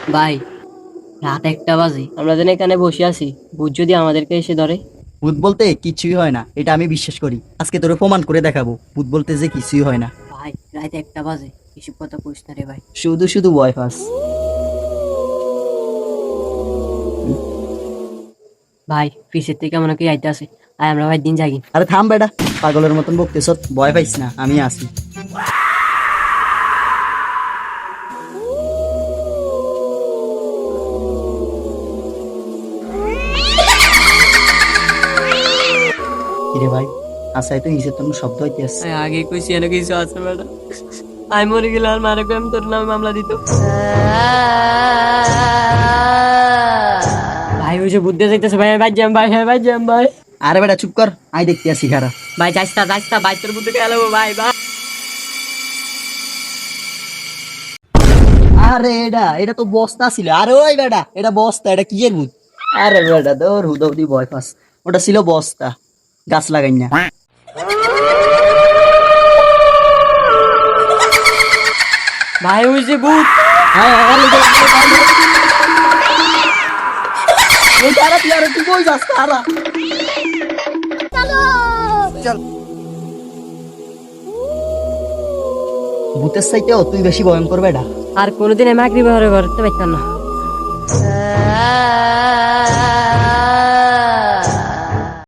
ভাই, রাত 1টা বাজে, আমরা যেন এখানে বসে আছি, ভূত যদি আমাদেরকে এসে ধরে। ভূত বলতে কিছুই হয় না, এটা আমি বিশ্বাস করি। আজকে তোরে প্রমাণ করে দেখাবো ভূত বলতে যে কিছুই হয় না। ভাই, রাত 1টা বাজে, এসব কথা কইস না রে ভাই। শুধু শুধু ভয় পাস। ভাই, পিছের থেকে মনে কি আইতে আছে। আমরা ভাই দিন জাগি। আরে থাম বেটা, পাগলের মতন বকতেছ। ভয় পাইস না, আমি আছি। কিরে ভাই, আসাই তো নিচে তোর শব্দ হইতে আসছে। আগে কইছি এনে কিছু আছে ম্যাডাম। আমি মরে গেলে আর মারে আমি তোর নামে মামলা দিত। ভাই, ওই যে বুদ্ধি যাইতেছে ভাই, ভাই জ্যাম ভাই, হ্যাঁ ভাই জ্যাম ভাই। আরে বেটা চুপ কর, আই দেখতে আসি খারা। ভাই যাইস না, ভাই তোর বুদ্ধি খেয়াল ভাই ভাই। আরে এটা এটা তো বস্তা ছিল। আরে ওই বেটা, এটা বস্তা, এটা কি এর ভূত? আরে বেটা তোর হুদৌদি ভয় পাস। ওটা ছিল বস্তা, গাছ লাগাই না। ভাই, ওই যে ভূত। হ্যাঁ, ওই তারা তুই আরে তুই কই যাস তারা? চল। ভূতের চাইতেও তুই বেশি ভয়ঙ্কর বেটা। আর কোনোদিন আমি আগ্রি ব্যবহার করতে পারতাম না।